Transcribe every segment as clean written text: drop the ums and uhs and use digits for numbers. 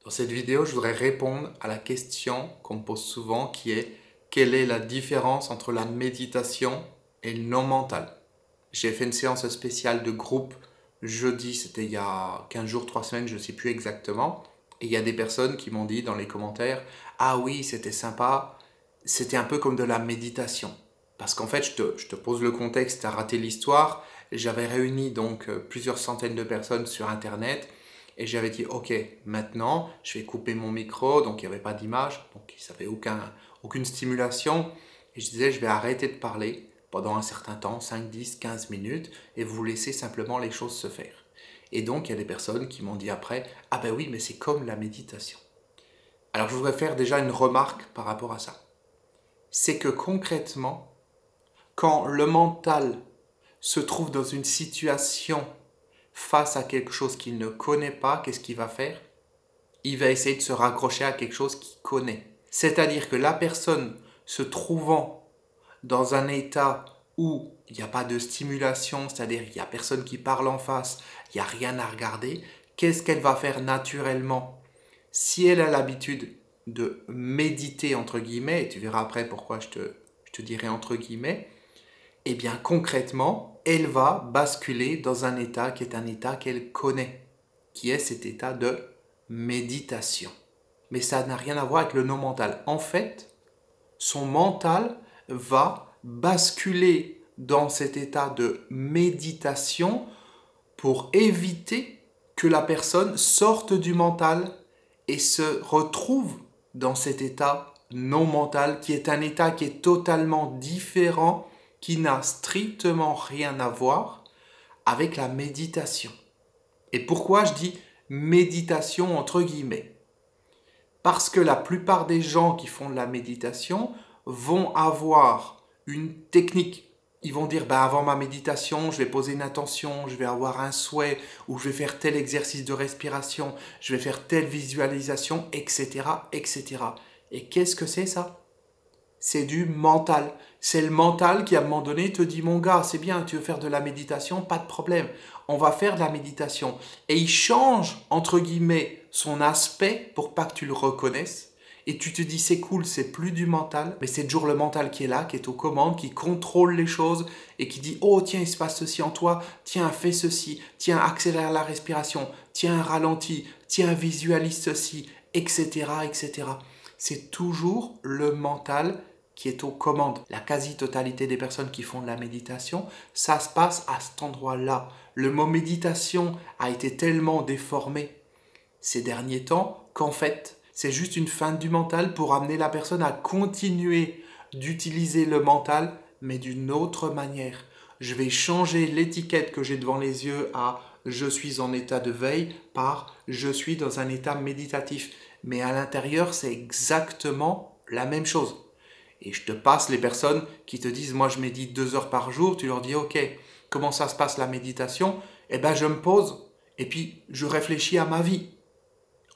Dans cette vidéo, je voudrais répondre à la question qu'on me pose souvent qui est quelle est la différence entre la méditation et le non mental? J'ai fait une séance spéciale de groupe jeudi, c'était il y a 15 jours, 3 semaines, je ne sais plus exactement. Et il y a des personnes qui m'ont dit dans les commentaires, ah oui, c'était sympa, c'était un peu comme de la méditation. Parce qu'en fait, je te pose le contexte, tu as raté l'histoire. J'avais réuni donc plusieurs centaines de personnes sur Internet et j'avais dit, ok, maintenant, je vais couper mon micro, donc il n'y avait pas d'image, donc il n'y avait aucune stimulation. Et je disais, je vais arrêter de parler pendant un certain temps, 5, 10, 15 minutes, et vous laisser simplement les choses se faire. Et donc, il y a des personnes qui m'ont dit après, ah ben oui, mais c'est comme la méditation. Alors, je voudrais faire déjà une remarque par rapport à ça. C'est que concrètement, quand le mental se trouve dans une situation face à quelque chose qu'il ne connaît pas, qu'est-ce qu'il va faire? Il va essayer de se raccrocher à quelque chose qu'il connaît. C'est-à-dire que la personne se trouvant dans un état où il n'y a pas de stimulation, c'est-à-dire il n'y a personne qui parle en face, il n'y a rien à regarder, qu'est-ce qu'elle va faire naturellement? Si elle a l'habitude de méditer, entre guillemets, et tu verras après pourquoi je te dirai entre guillemets, eh bien concrètement, elle va basculer dans un état qui est un état qu'elle connaît, qui est cet état de méditation. Mais ça n'a rien à voir avec le non mental. En fait, son mental va basculer dans cet état de méditation pour éviter que la personne sorte du mental et se retrouve dans cet état non mental qui est un état qui est totalement différent, qui n'a strictement rien à voir avec la méditation. Et pourquoi je dis méditation entre guillemets? Parce que la plupart des gens qui font de la méditation vont avoir une technique. Ils vont dire, avant ma méditation, je vais poser une intention, je vais avoir un souhait, ou je vais faire tel exercice de respiration, je vais faire telle visualisation, etc., etc. Et qu'est-ce que c'est ça? C'est du mental. C'est le mental qui, à un moment donné, te dit, mon gars, c'est bien, tu veux faire de la méditation, pas de problème. On va faire de la méditation. Et il change, entre guillemets, son aspect pour pas que tu le reconnaisses. Et tu te dis, c'est cool, c'est plus du mental, mais c'est toujours le mental qui est là, qui est aux commandes, qui contrôle les choses et qui dit, oh tiens, il se passe ceci en toi, tiens, fais ceci, tiens, accélère la respiration, tiens, ralentis, tiens, visualise ceci, etc., etc. C'est toujours le mental qui est aux commandes. La quasi-totalité des personnes qui font de la méditation, ça se passe à cet endroit-là. Le mot méditation a été tellement déformé ces derniers temps qu'en fait, c'est juste une feinte du mental pour amener la personne à continuer d'utiliser le mental, mais d'une autre manière. Je vais changer l'étiquette que j'ai devant les yeux à je suis en état de veille par je suis dans un état méditatif. Mais à l'intérieur, c'est exactement la même chose. Et je te passe les personnes qui te disent, moi je médite 2 heures par jour, tu leur dis, ok, comment ça se passe la méditation? Eh bien je me pose et puis je réfléchis à ma vie.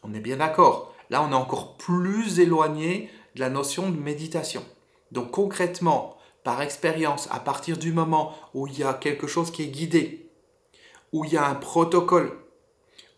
On est bien d'accord. Là, on est encore plus éloigné de la notion de méditation. Donc concrètement, par expérience, à partir du moment où il y a quelque chose qui est guidé, où il y a un protocole,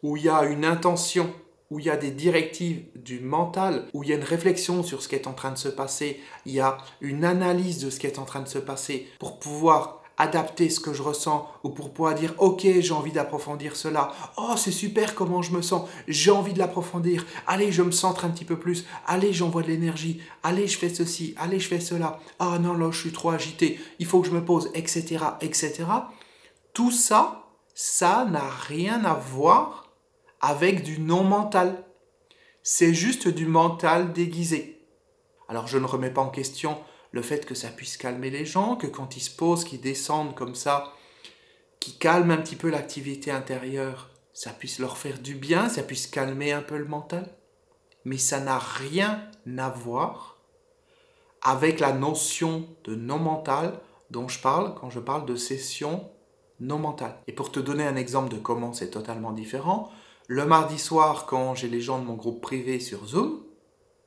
où il y a une intention, où il y a des directives du mental, où il y a une réflexion sur ce qui est en train de se passer, il y a une analyse de ce qui est en train de se passer pour pouvoir adapter ce que je ressens ou pour pouvoir dire ok, j'ai envie d'approfondir cela, oh c'est super comment je me sens, j'ai envie de l'approfondir, allez je me centre un petit peu plus, allez j'envoie de l'énergie, allez je fais ceci, allez je fais cela, ah non là je suis trop agité, il faut que je me pose, etc., etc. Tout ça, ça n'a rien à voir avec du non mental. C'est juste du mental déguisé. Alors je ne remets pas en question le fait que ça puisse calmer les gens, que quand ils se posent, qu'ils descendent comme ça, qu'ils calment un petit peu l'activité intérieure, ça puisse leur faire du bien, ça puisse calmer un peu le mental. Mais ça n'a rien à voir avec la notion de non mental dont je parle quand je parle de session non mentale. Et pour te donner un exemple de comment c'est totalement différent, le mardi soir, quand j'ai les gens de mon groupe privé sur Zoom,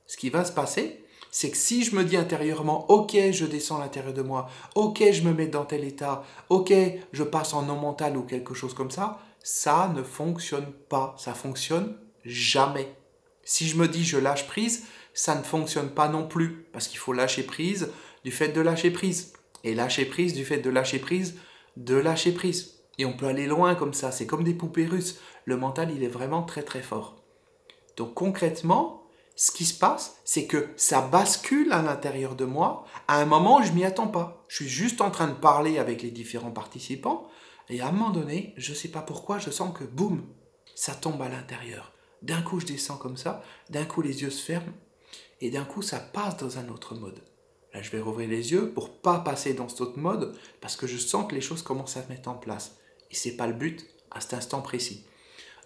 ce qui va se passer, c'est que si je me dis intérieurement, ok, je descends à l'intérieur de moi, ok, je me mets dans tel état, ok, je passe en non mental ou quelque chose comme ça ne fonctionne pas, ça fonctionne jamais. Si je me dis je lâche prise, ça ne fonctionne pas non plus, parce qu'il faut lâcher prise du fait de lâcher prise. Et lâcher prise du fait de lâcher prise, de lâcher prise. Et on peut aller loin comme ça, c'est comme des poupées russes. Le mental, il est vraiment très très fort. Donc concrètement, ce qui se passe, c'est que ça bascule à l'intérieur de moi à un moment où je m'y attends pas. Je suis juste en train de parler avec les différents participants et à un moment donné, je ne sais pas pourquoi, je sens que boum, ça tombe à l'intérieur. D'un coup, je descends comme ça, d'un coup, les yeux se ferment et d'un coup, ça passe dans un autre mode. Là, je vais rouvrir les yeux pour pas passer dans cet autre mode parce que je sens que les choses commencent à se mettre en place. Et c'est pas le but à cet instant précis.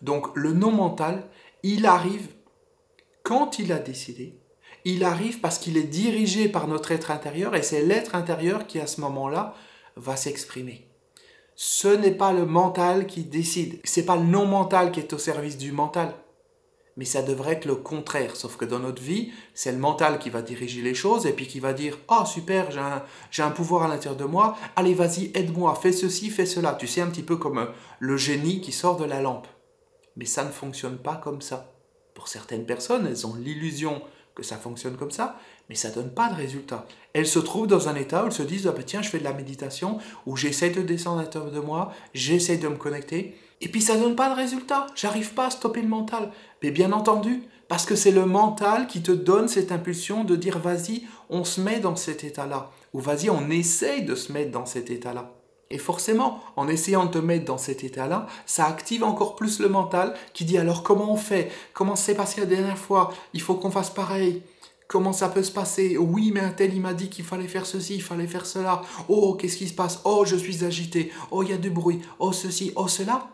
Donc, le non mental, il arrive quand il a décidé, il arrive parce qu'il est dirigé par notre être intérieur et c'est l'être intérieur qui, à ce moment-là, va s'exprimer. Ce n'est pas le mental qui décide, ce n'est pas le non-mental qui est au service du mental, mais ça devrait être le contraire, sauf que dans notre vie, c'est le mental qui va diriger les choses et puis qui va dire « Oh super, j'ai un pouvoir à l'intérieur de moi, allez vas-y, aide-moi, fais ceci, fais cela ». Tu sais, un petit peu comme le génie qui sort de la lampe. Mais ça ne fonctionne pas comme ça. Pour certaines personnes, elles ont l'illusion que ça fonctionne comme ça, mais ça ne donne pas de résultat. Elles se trouvent dans un état où elles se disent ah ben tiens, je fais de la méditation, où j'essaie de descendre à l'intérieur de moi, j'essaie de me connecter, et puis ça ne donne pas de résultat. J'arrive pas à stopper le mental. Mais bien entendu, parce que c'est le mental qui te donne cette impulsion de dire vas-y, on se met dans cet état-là, ou vas-y, on essaye de se mettre dans cet état-là. Et forcément, en essayant de te mettre dans cet état-là, ça active encore plus le mental qui dit alors comment on fait? Comment s'est passé la dernière fois? Il faut qu'on fasse pareil. Comment ça peut se passer? Oui, mais un tel, il m'a dit qu'il fallait faire ceci, il fallait faire cela. Oh, qu'est-ce qui se passe? Oh, je suis agité. Oh, il y a du bruit. Oh, ceci, oh, cela.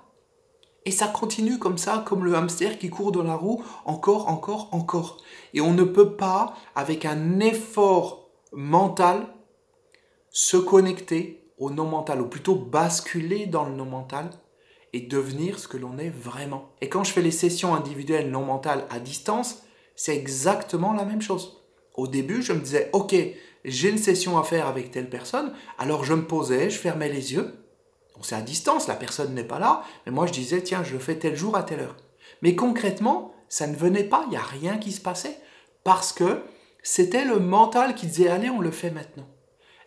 Et ça continue comme ça, comme le hamster qui court dans la roue, encore, encore, encore. Et on ne peut pas, avec un effort mental, se connecter au non mental, ou plutôt basculer dans le non mental et devenir ce que l'on est vraiment. Et quand je fais les sessions individuelles non mentales à distance, c'est exactement la même chose. Au début, je me disais, ok, j'ai une session à faire avec telle personne, alors je me posais, je fermais les yeux. On c'est à distance, la personne n'est pas là, mais moi je disais, tiens, je le fais tel jour à telle heure. Mais concrètement, ça ne venait pas, il n'y a rien qui se passait, parce que c'était le mental qui disait, allez, on le fait maintenant.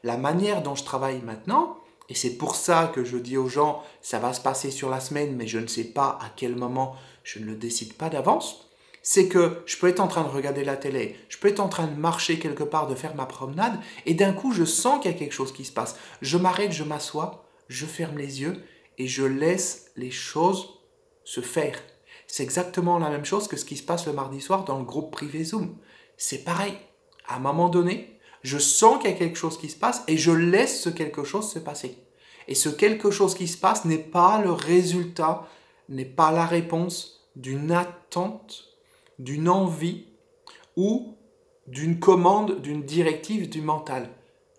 La manière dont je travaille maintenant, et c'est pour ça que je dis aux gens, ça va se passer sur la semaine, mais je ne sais pas à quel moment, je ne le décide pas d'avance, c'est que je peux être en train de regarder la télé, je peux être en train de marcher quelque part, de faire ma promenade, et d'un coup, je sens qu'il y a quelque chose qui se passe. Je m'arrête, je m'assois, je ferme les yeux, et je laisse les choses se faire. C'est exactement la même chose que ce qui se passe le mardi soir dans le groupe privé Zoom. C'est pareil. À un moment donné, je sens qu'il y a quelque chose qui se passe et je laisse ce quelque chose se passer. Et ce quelque chose qui se passe n'est pas le résultat, n'est pas la réponse d'une attente, d'une envie ou d'une commande, d'une directive du mental.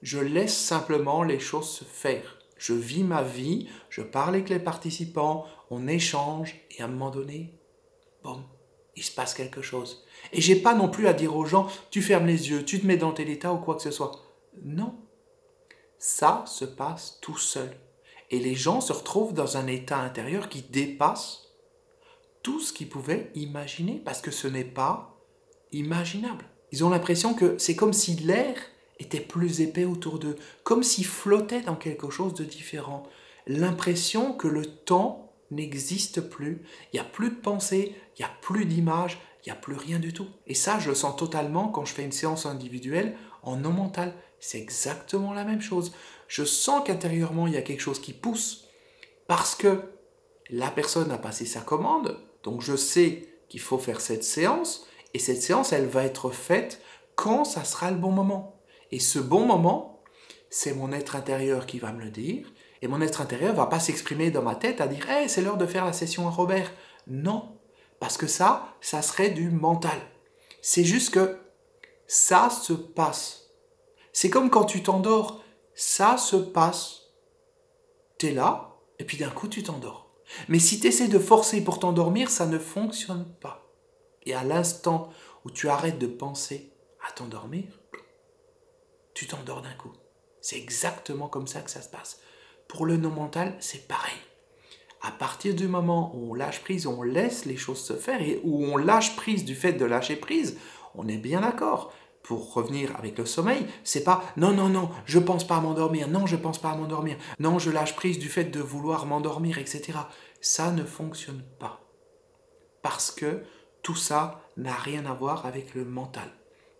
Je laisse simplement les choses se faire. Je vis ma vie, je parle avec les participants, on échange et à un moment donné, boum, il se passe quelque chose. Et j'ai pas non plus à dire aux gens, tu fermes les yeux, tu te mets dans tel état ou quoi que ce soit. Non, ça se passe tout seul. Et les gens se retrouvent dans un état intérieur qui dépasse tout ce qu'ils pouvaient imaginer, parce que ce n'est pas imaginable. Ils ont l'impression que c'est comme si l'air était plus épais autour d'eux, comme s'ils flottaient dans quelque chose de différent. L'impression que le temps n'existe plus, il n'y a plus de pensée, il n'y a plus d'image, il n'y a plus rien du tout. Et ça, je le sens totalement quand je fais une séance individuelle en non mental. C'est exactement la même chose. Je sens qu'intérieurement, il y a quelque chose qui pousse parce que la personne a passé sa commande, donc je sais qu'il faut faire cette séance, et cette séance, elle va être faite quand ça sera le bon moment. Et ce bon moment, c'est mon être intérieur qui va me le dire, et mon être intérieur ne va pas s'exprimer dans ma tête à dire hey, « c'est l'heure de faire la session à Robert ». Non, parce que ça serait du mental. C'est juste que ça se passe. C'est comme quand tu t'endors, ça se passe. T'es là, et puis d'un coup tu t'endors. Mais si tu essaies de forcer pour t'endormir, ça ne fonctionne pas. Et à l'instant où tu arrêtes de penser à t'endormir, tu t'endors d'un coup. C'est exactement comme ça que ça se passe. Pour le non mental, c'est pareil. À partir du moment où on lâche prise, on laisse les choses se faire et où on lâche prise du fait de lâcher prise, on est bien d'accord. Pour revenir avec le sommeil, c'est pas non, non, non, je pense pas à m'endormir, non, je pense pas à m'endormir, non, je lâche prise du fait de vouloir m'endormir, etc. Ça ne fonctionne pas. Parce que tout ça n'a rien à voir avec le mental.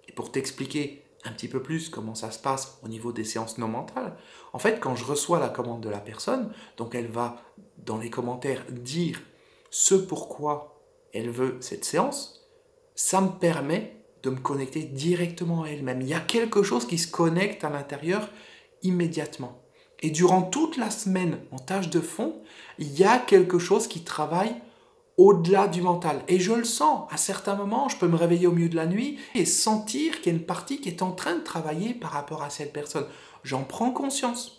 Et pour t'expliquer un petit peu plus comment ça se passe au niveau des séances non mentales, en fait, quand je reçois la commande de la personne, donc elle va dans les commentaires dire ce pourquoi elle veut cette séance, ça me permet de me connecter directement à elle-même. Il y a quelque chose qui se connecte à l'intérieur immédiatement. Et durant toute la semaine, en tâche de fond, il y a quelque chose qui travaille au-delà du mental. Et je le sens. À certains moments, je peux me réveiller au milieu de la nuit et sentir qu'il y a une partie qui est en train de travailler par rapport à cette personne. J'en prends conscience.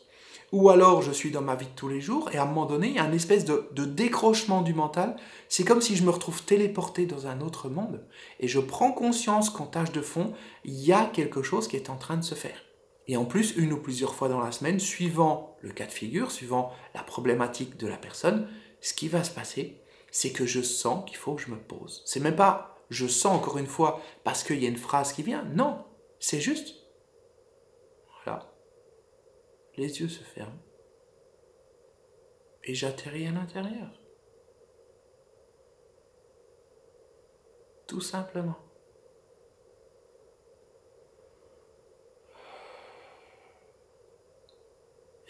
Ou alors, je suis dans ma vie de tous les jours et à un moment donné, il y a une espèce de décrochement du mental. C'est comme si je me retrouve téléporté dans un autre monde et je prends conscience qu'en tâche de fond, il y a quelque chose qui est en train de se faire. Et en plus, une ou plusieurs fois dans la semaine, suivant le cas de figure, suivant la problématique de la personne, ce qui va se passer, c'est que je sens qu'il faut que je me pose. C'est même pas je sens encore une fois parce qu'il y a une phrase qui vient. Non, c'est juste. Voilà. Les yeux se ferment. Et j'atterris à l'intérieur. Tout simplement.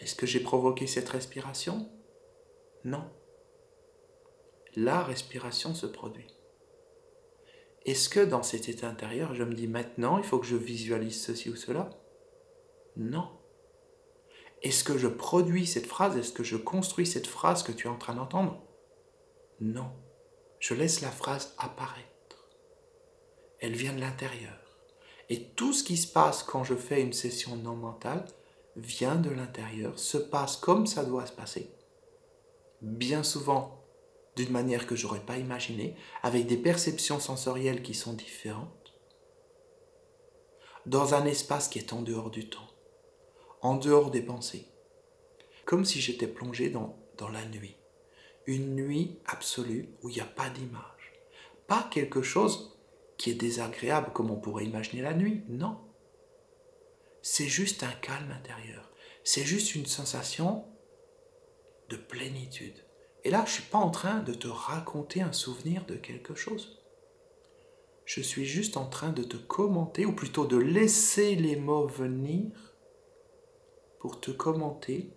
Est-ce que j'ai provoqué cette respiration? Non. La respiration se produit. Est-ce que dans cet état intérieur, je me dis maintenant, il faut que je visualise ceci ou cela? Non. Est-ce que je produis cette phrase? Est-ce que je construis cette phrase que tu es en train d'entendre? Non. Je laisse la phrase apparaître. Elle vient de l'intérieur. Et tout ce qui se passe quand je fais une session non mentale vient de l'intérieur, se passe comme ça doit se passer. Bien souvent, d'une manière que je n'aurais pas imaginée, avec des perceptions sensorielles qui sont différentes, dans un espace qui est en dehors du temps, en dehors des pensées, comme si j'étais plongé dans la nuit. Une nuit absolue où il n'y a pas d'image. Pas quelque chose qui est désagréable comme on pourrait imaginer la nuit, non. C'est juste un calme intérieur. C'est juste une sensation de plénitude. Et là, je ne suis pas en train de te raconter un souvenir de quelque chose. Je suis juste en train de te commenter, ou plutôt de laisser les mots venir pour te commenter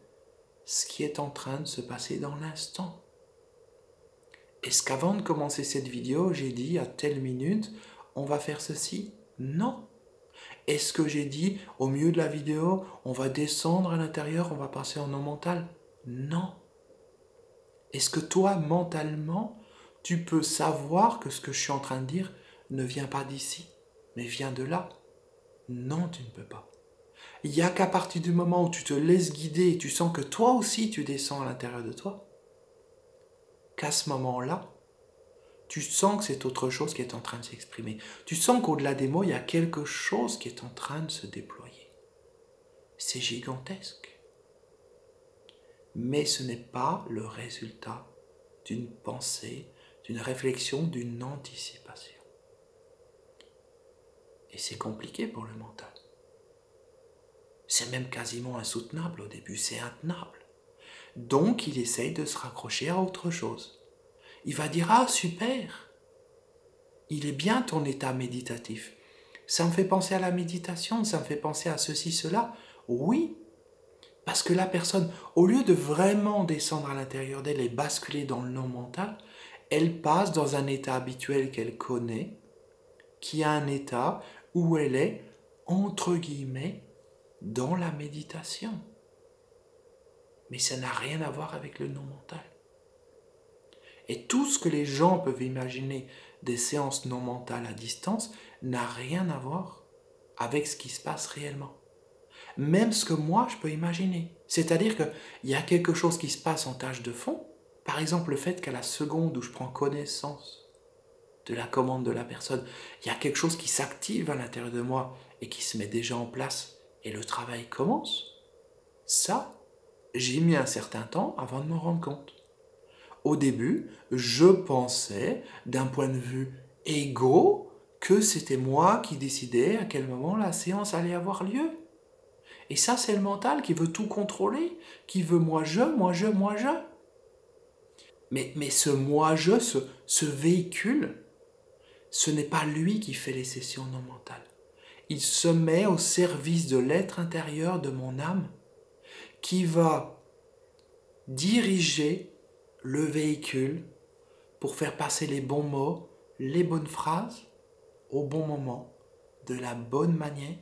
ce qui est en train de se passer dans l'instant. Est-ce qu'avant de commencer cette vidéo, j'ai dit à telle minute, on va faire ceci? Non. Est-ce que j'ai dit, au milieu de la vidéo, on va descendre à l'intérieur, on va passer en non mental? Non. Est-ce que toi, mentalement, tu peux savoir que ce que je suis en train de dire ne vient pas d'ici, mais vient de là? Non, tu ne peux pas. Il n'y a qu'à partir du moment où tu te laisses guider et tu sens que toi aussi tu descends à l'intérieur de toi, qu'à ce moment-là, tu sens que c'est autre chose qui est en train de s'exprimer. Tu sens qu'au-delà des mots, il y a quelque chose qui est en train de se déployer. C'est gigantesque. Mais ce n'est pas le résultat d'une pensée, d'une réflexion, d'une anticipation. Et c'est compliqué pour le mental. C'est même quasiment insoutenable au début, c'est intenable. Donc il essaye de se raccrocher à autre chose. Il va dire « Ah, super, il est bien ton état méditatif. Ça me fait penser à la méditation, ça me fait penser à ceci, cela. » Oui, parce que la personne, au lieu de vraiment descendre à l'intérieur d'elle et basculer dans le non mental, elle passe dans un état habituel qu'elle connaît, qui est un état où elle est, entre guillemets, dans la méditation. Mais ça n'a rien à voir avec le non mental. Et tout ce que les gens peuvent imaginer des séances non mentales à distance n'a rien à voir avec ce qui se passe réellement. Même ce que moi je peux imaginer. C'est-à-dire qu'il y a quelque chose qui se passe en tâche de fond. Par exemple, le fait qu'à la seconde où je prends connaissance de la commande de la personne, il y a quelque chose qui s'active à l'intérieur de moi et qui se met déjà en place et le travail commence. Ça, j'ai mis un certain temps avant de m'en rendre compte. Au début, je pensais, d'un point de vue égo, que c'était moi qui décidais à quel moment la séance allait avoir lieu. Et ça, c'est le mental qui veut tout contrôler, qui veut moi je, moi je, moi je. Mais ce moi je, ce véhicule, ce n'est pas lui qui fait les sessions non mentales. Il se met au service de l'être intérieur de mon âme qui va diriger le véhicule pour faire passer les bons mots, les bonnes phrases, au bon moment, de la bonne manière,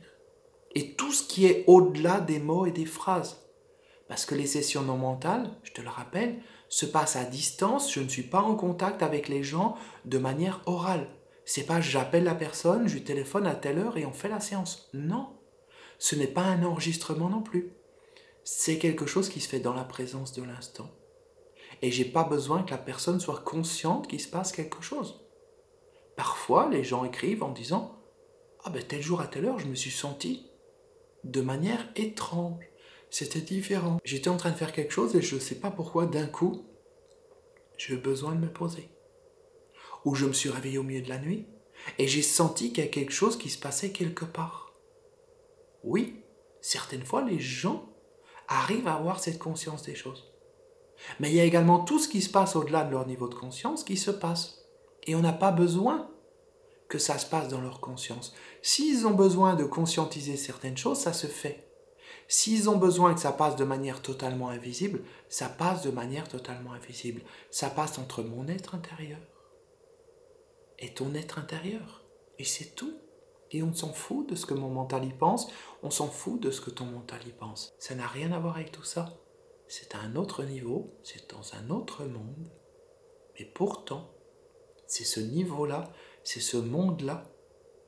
et tout ce qui est au-delà des mots et des phrases. Parce que les sessions non mentales, je te le rappelle, se passent à distance, je ne suis pas en contact avec les gens de manière orale. C'est pas j'appelle la personne, je lui téléphone à telle heure et on fait la séance. Non, ce n'est pas un enregistrement non plus. C'est quelque chose qui se fait dans la présence de l'instant. Et j'ai pas besoin que la personne soit consciente qu'il se passe quelque chose. Parfois, les gens écrivent en disant « Ah ben tel jour à telle heure, je me suis senti de manière étrange. C'était différent. J'étais en train de faire quelque chose et je ne sais pas pourquoi, d'un coup, j'ai eu besoin de me poser. Ou je me suis réveillé au milieu de la nuit et j'ai senti qu'il y a quelque chose qui se passait quelque part. » Oui, certaines fois, les gens arrivent à avoir cette conscience des choses. Mais il y a également tout ce qui se passe au-delà de leur niveau de conscience qui se passe. Et on n'a pas besoin que ça se passe dans leur conscience. S'ils ont besoin de conscientiser certaines choses, ça se fait. S'ils ont besoin que ça passe de manière totalement invisible, ça passe de manière totalement invisible. Ça passe entre mon être intérieur et ton être intérieur. Et c'est tout. Et on s'en fout de ce que mon mental y pense, on s'en fout de ce que ton mental y pense. Ça n'a rien à voir avec tout ça. C'est à un autre niveau, c'est dans un autre monde. Mais pourtant, c'est ce niveau-là, c'est ce monde-là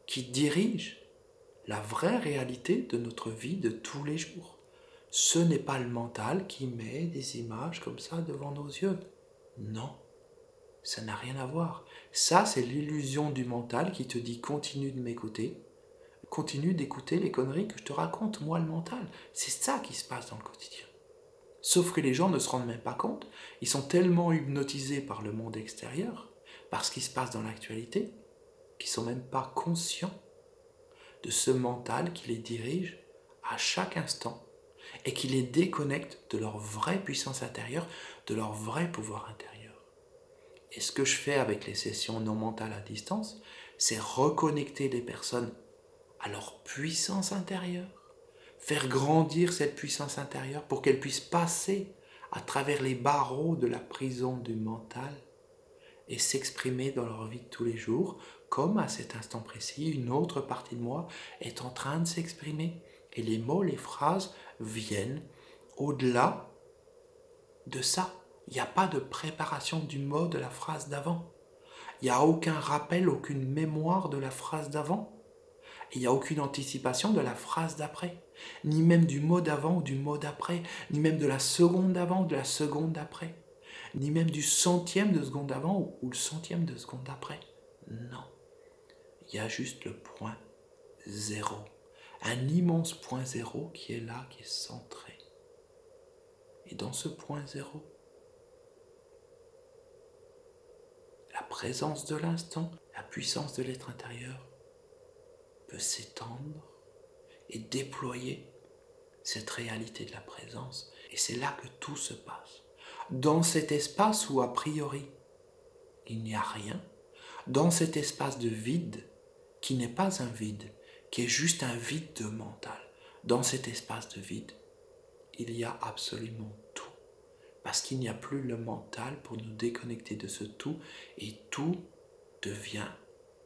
qui dirige la vraie réalité de notre vie de tous les jours. Ce n'est pas le mental qui met des images comme ça devant nos yeux. Non, ça n'a rien à voir. Ça, c'est l'illusion du mental qui te dit continue de m'écouter, continue d'écouter les conneries que je te raconte, moi le mental. C'est ça qui se passe dans le quotidien. Sauf que les gens ne se rendent même pas compte. Ils sont tellement hypnotisés par le monde extérieur, par ce qui se passe dans l'actualité, qu'ils ne sont même pas conscients de ce mental qui les dirige à chaque instant et qui les déconnecte de leur vraie puissance intérieure, de leur vrai pouvoir intérieur. Et ce que je fais avec les sessions non mentales à distance, c'est reconnecter les personnes à leur puissance intérieure, faire grandir cette puissance intérieure pour qu'elle puisse passer à travers les barreaux de la prison du mental et s'exprimer dans leur vie de tous les jours, comme à cet instant précis, une autre partie de moi est en train de s'exprimer. Et les mots, les phrases viennent au-delà de ça. Il n'y a pas de préparation du mot de la phrase d'avant. Il n'y a aucun rappel, aucune mémoire de la phrase d'avant. Il n'y a aucune anticipation de la phrase d'après, ni même du mot d'avant ou du mot d'après, ni même de la seconde d'avant ou de la seconde d'après, ni même du centième de seconde d'avant ou le centième de seconde d'après. Non, il y a juste le point zéro, un immense point zéro qui est là, qui est centré. Et dans ce point zéro, la présence de l'instant, la puissance de l'être intérieur peut s'étendre et déployer cette réalité de la présence. Et c'est là que tout se passe. Dans cet espace où, a priori, il n'y a rien, dans cet espace de vide, qui n'est pas un vide, qui est juste un vide de mental, dans cet espace de vide, il y a absolument tout. Parce qu'il n'y a plus le mental pour nous déconnecter de ce tout, et tout devient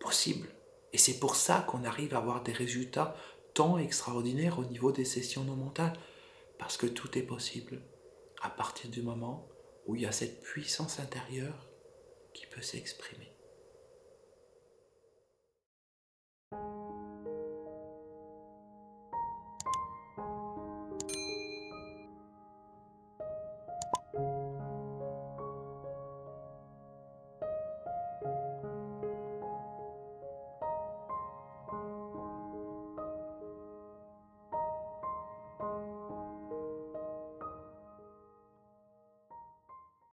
possible. Et c'est pour ça qu'on arrive à avoir des résultats tant extraordinaires au niveau des sessions non mentales. Parce que tout est possible à partir du moment où il y a cette puissance intérieure qui peut s'exprimer.